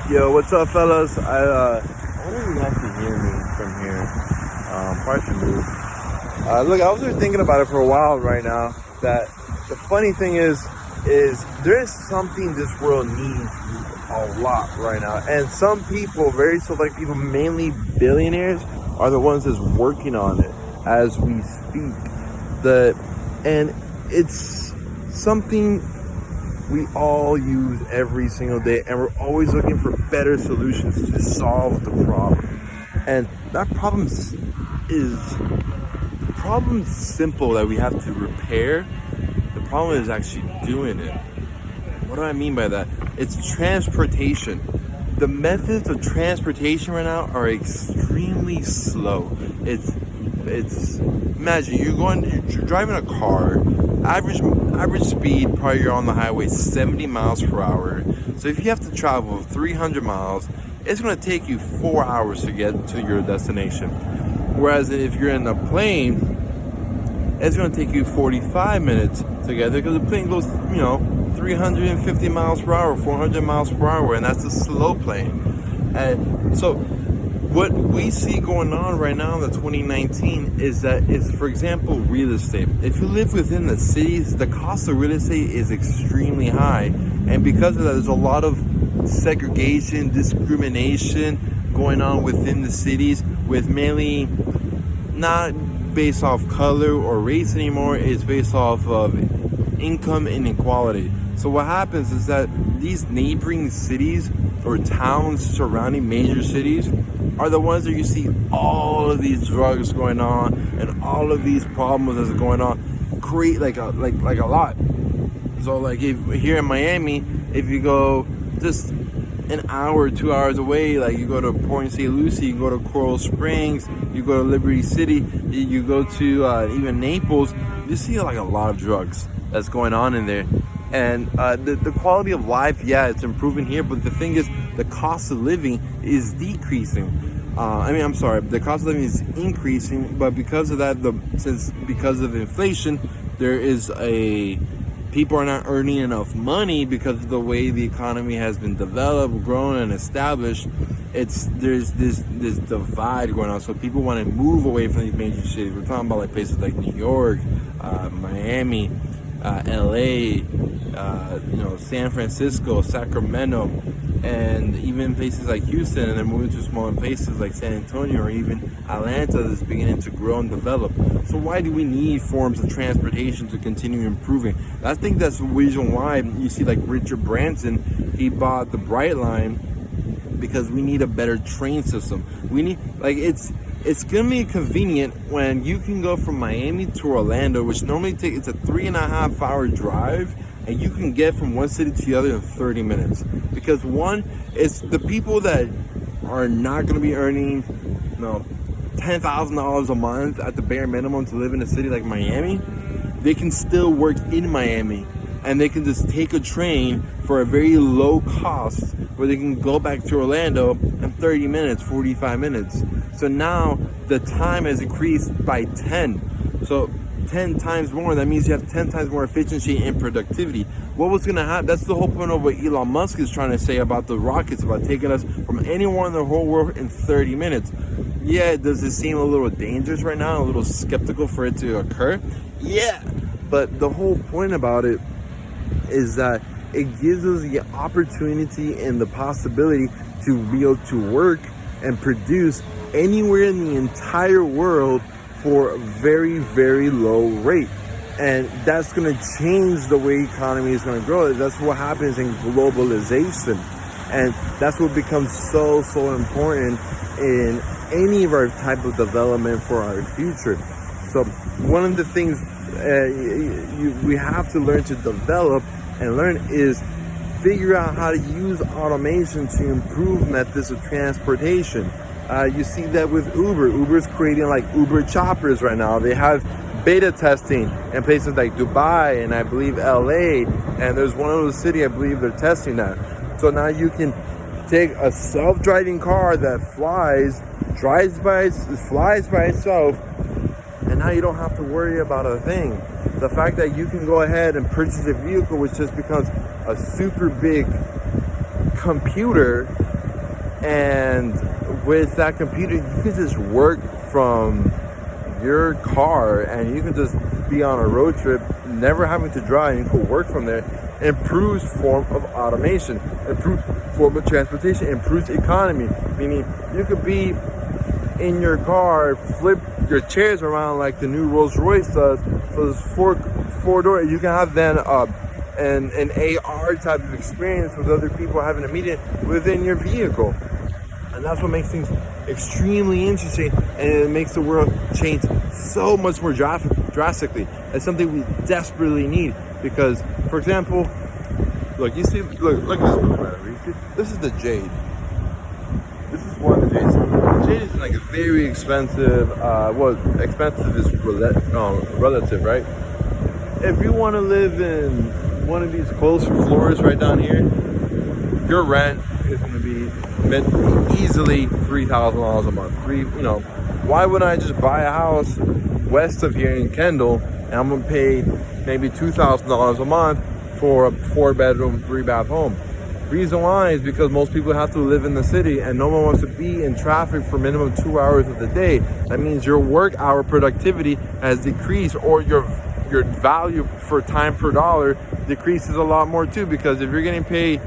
Yo, what's up, fellas? I wonder if you guys can hear me from here. Probably should move. Look, I was just thinking about it for a while right now. That the funny thing is there is something this world needs a lot right now, and some people, very select people, mainly billionaires, are the ones that's working on it as we speak. And it's something we all use every single day, and we're always looking for better solutions to solve the problem. And that problem's simple that we have to repair. The problem is actually doing it. What do I mean by that? It's transportation. The methods of transportation right now are extremely slow. It's imagine you're driving a car, average speed probably you're on the highway 70 miles per hour. So if you have to travel 300 miles, it's going to take you 4 hours to get to your destination. Whereas if you're in a plane, it's going to take you 45 minutes to get there, because the plane goes 350 miles per hour, 400 miles per hour, and that's a slow plane. And so what we see going on right now in the 2019 is that it's, for example, real estate. If you live within the cities, the cost of real estate is extremely high. And because of that, there's a lot of segregation, discrimination going on within the cities, with mainly not based off color or race anymore. It's based off of income inequality. So what happens is that these neighboring cities or towns surrounding major cities are the ones that you see all of these drugs going on and all of these problems that's going on, create like a lot. So like if here in Miami, if you go just an hour, 2 hours away, like you go to Port St. Lucie, you go to Coral Springs, you go to Liberty City, you go to even Naples, you see like a lot of drugs that's going on in there. And the quality of life, yeah, it's improving here, but the thing is, the cost of living is decreasing. The cost of living is increasing, but because of that, because of inflation, people are not earning enough money because of the way the economy has been developed, grown, and established. There's this divide going on. So people want to move away from these major cities. We're talking about like places like New York, Miami, LA, San Francisco, Sacramento, and even places like Houston, and they're moving to smaller places like San Antonio or even Atlanta that's beginning to grow and develop. So why do we need forms of transportation to continue improving? I think that's the reason why you see like Richard Branson, he bought the Bright Line, because we need a better train system. We need, it's gonna be convenient when you can go from Miami to Orlando, which normally it's a 3.5 hour drive, and you can get from one city to the other in 30 minutes. Because one, it's the people that are not gonna be earning, $10,000 a month at the bare minimum to live in a city like Miami, they can still work in Miami, and they can just take a train for a very low cost, where they can go back to Orlando in 30 minutes, 45 minutes. So now the time has increased by 10. So 10 times more, that means you have 10 times more efficiency and productivity. What was gonna happen? That's the whole point of what Elon Musk is trying to say about the rockets, about taking us from anywhere in the whole world in 30 minutes. Yeah, does it seem a little dangerous right now, a little skeptical for it to occur? Yeah, but the whole point about it is that it gives us the opportunity and the possibility to be able to work and produce anywhere in the entire world for a very, very low rate. And that's going to change the way economy is going to grow. That's what happens in globalization. And that's what becomes so important in any of our type of development for our future. So one of the things we have to learn to develop and learn is figure out how to use automation to improve methods of transportation. You see that with Uber. Uber's creating like Uber choppers right now. They have beta testing in places like Dubai and I believe LA, and there's one other city I believe they're testing that. So now you can take a self-driving car that flies by itself, and now you don't have to worry about a thing. The fact that you can go ahead and purchase a vehicle which just becomes a super big computer And with that computer, you can just work from your car, and you can just be on a road trip, never having to drive. You can work from there. Improves form of automation, improves form of transportation, improves economy. Meaning you could be in your car, flip your chairs around like the new Rolls Royce does. So there's four door. You can have then an AR type of experience with other people having a meeting within your vehicle. And that's what makes things extremely interesting, and it makes the world change so much more drastically. It's something we desperately need because, for example, look at this battery. You see, this is the Jade. This is one of the Jades. The Jade is like a very expensive. Expensive is relative, right? If you want to live in one of these closer floors right down here, your rent is going to be easily $3,000 a month. Why wouldn't I just buy a house west of here in Kendall, and I'm gonna pay maybe $2,000 a month for a 4-bedroom, 3-bath home? Reason why is because most people have to live in the city, and no one wants to be in traffic for minimum 2 hours of the day. That means your work hour productivity has decreased, or your value for time per dollar decreases a lot more too. Because if you're getting paid,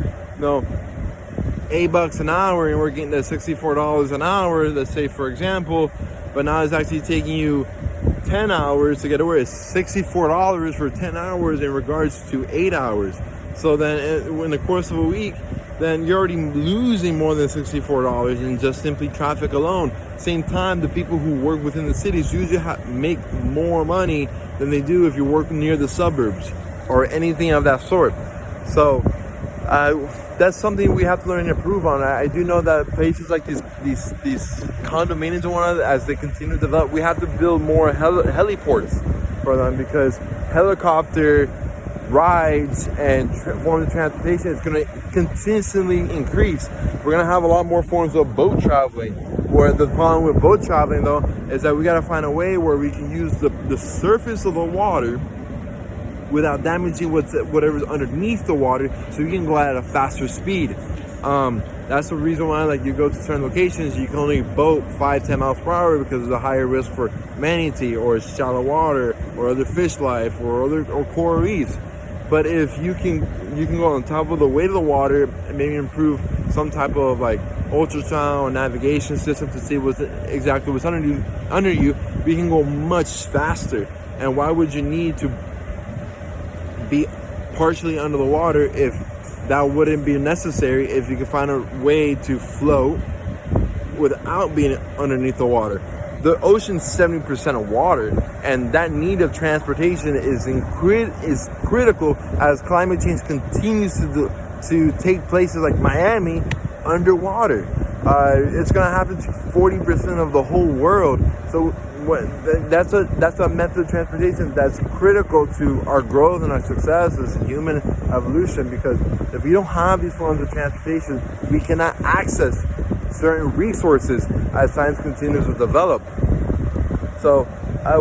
$8 an hour, and we're getting to $64 an hour, let's say, for example, but now it's actually taking you 10 hours to get to work. It's $64 for 10 hours in regards to 8 hours. So then in the course of a week, then you're already losing more than $64 in just simply traffic alone. Same time, the people who work within the cities usually make more money than they do if you work near the suburbs or anything of that sort. So that's something we have to learn and improve on. I do know that places like these condominiums and whatnot, as they continue to develop, we have to build more heliports for them, because helicopter rides and forms of transportation is going to consistently increase. We're going to have a lot more forms of boat traveling. Where the problem with boat traveling, though, is that we got to find a way where we can use the surface of the water without damaging whatever's underneath the water, so you can go at a faster speed. That's the reason why, like, you go to certain locations, you can only boat 5-10 miles per hour because of the higher risk for manatee or shallow water or other fish life or coral reefs. But if you can go on top of the weight of the water and maybe improve some type of like ultrasound or navigation system to see exactly what's under you, we can go much faster. And why would you need to be partially under the water if that wouldn't be necessary, if you could find a way to float without being underneath the water? The ocean's 70% of water, and that need of transportation is critical as climate change continues to take places like Miami underwater. It's going to happen to 40% of the whole world. So that's a method of transportation that's critical to our growth and our success as human evolution, because if we don't have these forms of transportation, we cannot access certain resources as science continues to develop. So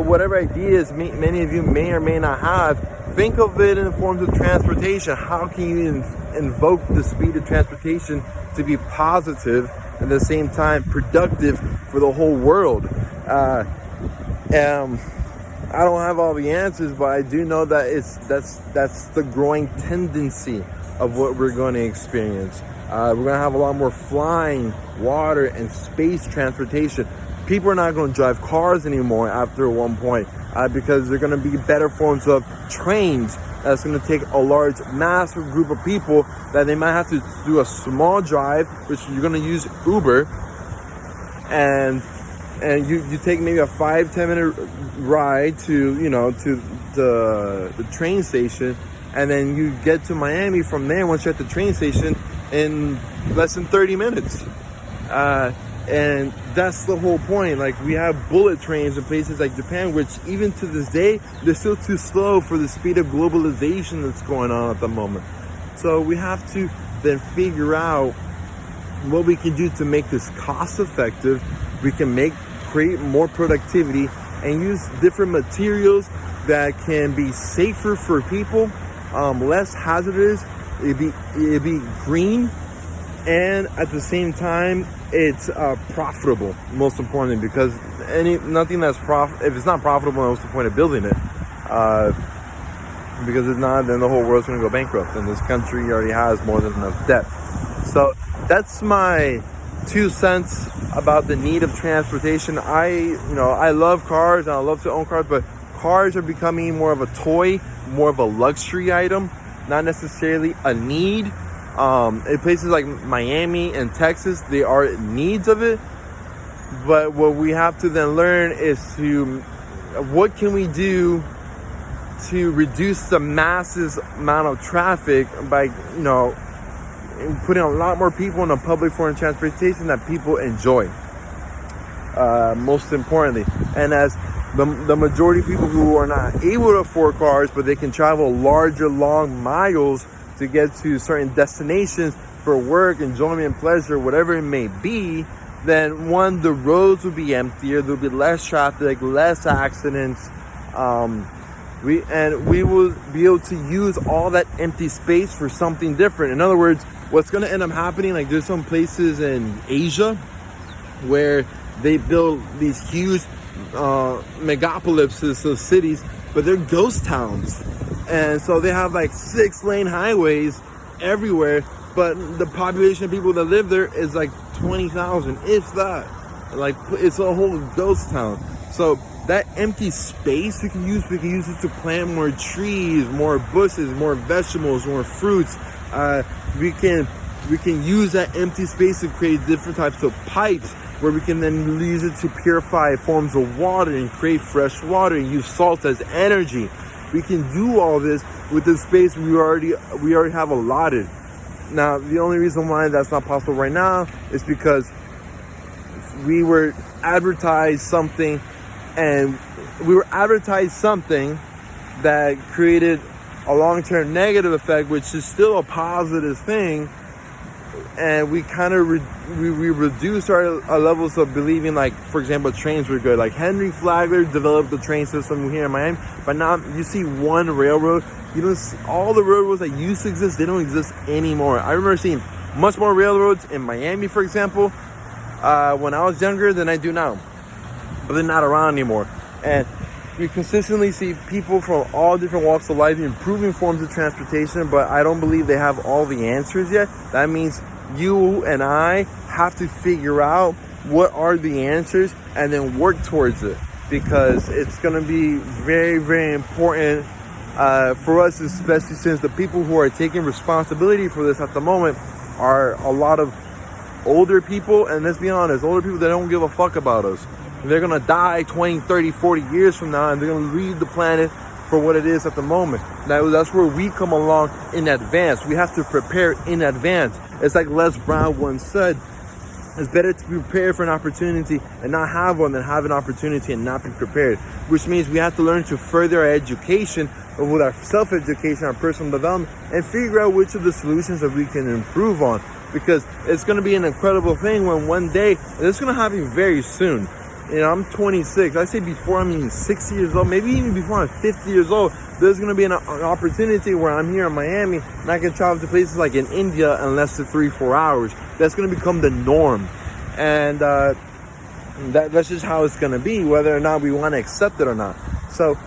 whatever ideas many of you may or may not have, think of it in forms of transportation. How can you invoke the speed of transportation to be positive and at the same time productive for the whole world? I don't have all the answers, but I do know that that's the growing tendency of what we're going to experience. We're going to have a lot more flying, water, and space transportation. People are not going to drive cars anymore after one point because they're going to be better forms of trains that's going to take a large, massive group of people that they might have to do a small drive, which you're going to use Uber, and you take maybe a 5-10 minute ride to the train station, and then you get to Miami from there once you're at the train station in less than 30 minutes. And that's the whole point. Like, we have bullet trains in places like Japan, which even to this day, they're still too slow for the speed of globalization that's going on at the moment. So we have to then figure out what we can do to make this cost effective. We can create more productivity and use different materials that can be safer for people, less hazardous. It'd be green, and at the same time, it's profitable. Most importantly, because nothing that's if it's not profitable, then what's the point of building it? Because if not, then the whole world's going to go bankrupt, and this country already has more than enough debt. So that's my 2 cents about the need of transportation. I love cars and I love to own cars, but cars are becoming more of a toy, more of a luxury item, not necessarily a need. In places like Miami and Texas, they are needs of it. But what we have to then learn is what can we do to reduce the massive amount of traffic by, putting a lot more people in a public form of transportation that people enjoy. Most importantly, and as the majority of people who are not able to afford cars, but they can travel larger, long miles to get to certain destinations for work, enjoyment, pleasure, whatever it may be, then one, the roads will be emptier, there'll be less traffic, less accidents. We will be able to use all that empty space for something different. In other words, what's going to end up happening, like there's some places in Asia where they build these huge megapolises, so cities, but they're ghost towns. And so they have like 6-lane highways everywhere, but the population of people that live there is like 20,000, if that. Like, it's a whole ghost town. So that empty space we can use it to plant more trees, more bushes, more vegetables, more fruits. We can use that empty space to create different types of pipes where we can then use it to purify forms of water and create fresh water and use salt as energy. We can do all this with the space we already have allotted. Now, the only reason why that's not possible right now is because we were advertised something that created a long-term negative effect, which is still a positive thing. And we kind of we reduced our levels of believing, like, for example, trains were good. Like Henry Flagler developed the train system here in Miami, but now you see one railroad. You don't see all the railroads that used to exist, they don't exist anymore. I remember seeing much more railroads in Miami, for example, when I was younger than I do now, but they're not around anymore. And we consistently see people from all different walks of life improving forms of transportation, but I don't believe they have all the answers yet. That means you and I have to figure out what are the answers and then work towards it, because it's going to be very, very important for us, especially since the people who are taking responsibility for this at the moment are a lot of older people. And let's be honest, older people that don't give a fuck about us. They're going to die 20, 30, 40 years from now, and they're going to leave the planet for what it is at the moment. That's where we come along in advance. We have to prepare in advance. It's like Les Brown once said, it's better to be prepared for an opportunity and not have one than have an opportunity and not be prepared, which means we have to learn to further our education with our self-education, our personal development, and figure out which of the solutions that we can improve on, because it's going to be an incredible thing when one day, and it's going to happen very soon. I'm 26. I say before I'm even 60 years old, maybe even before I'm 50 years old, there's going to be an opportunity where I'm here in Miami and I can travel to places like in India in less than 3-4 hours. That's going to become the norm. And that's just how it's going to be, whether or not we want to accept it or not. So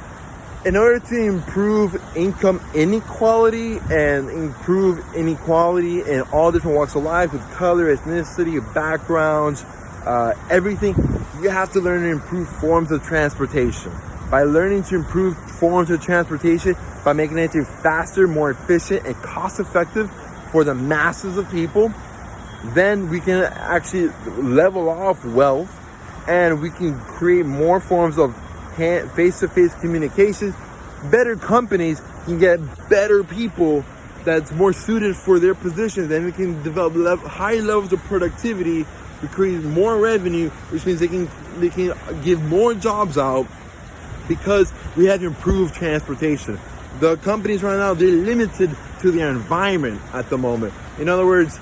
in order to improve income inequality and improve inequality in all different walks of life with color, ethnicity, backgrounds, everything, you have to learn to improve forms of transportation. By learning to improve forms of transportation, by making it faster, more efficient, and cost-effective for the masses of people, then we can actually level off wealth, and we can create more forms of face-to-face communications. Better companies can get better people that's more suited for their positions, and we can develop high levels of productivity. We create more revenue, which means they can give more jobs out because we have improved transportation. The companies right now, they're limited to their environment at the moment. In other words,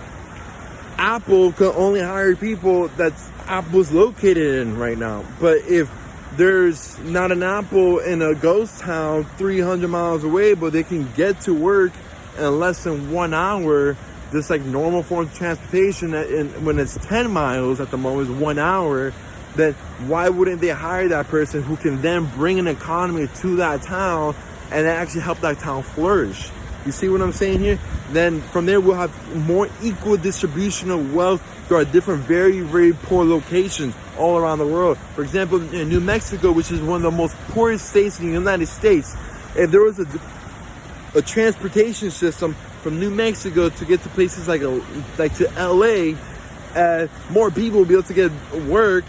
Apple can only hire people that Apple's located in right now. But if there's not an Apple in a ghost town 300 miles away, but they can get to work in less than 1 hour, just like normal forms of transportation, and when it's 10 miles at the moment, it's 1 hour, then why wouldn't they hire that person who can then bring an economy to that town and actually help that town flourish? You see what I'm saying here? Then from there, we'll have more equal distribution of wealth through our different very, very poor locations all around the world. For example, in New Mexico, which is one of the most poorest states in the United States, if there was a transportation system from New Mexico to get to places like to LA, more people will be able to get work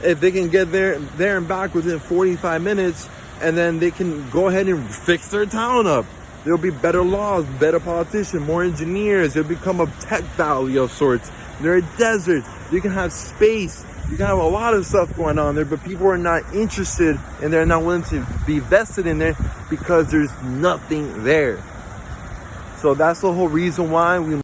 if they can get there and back within 45 minutes, and then they can go ahead and fix their town up. There'll be better laws, better politicians, more engineers. It'll become a tech valley of sorts. There are deserts. You can have space. You can have a lot of stuff going on there, but people are not interested and they're not willing to be vested in there because there's nothing there. So that's the whole reason why we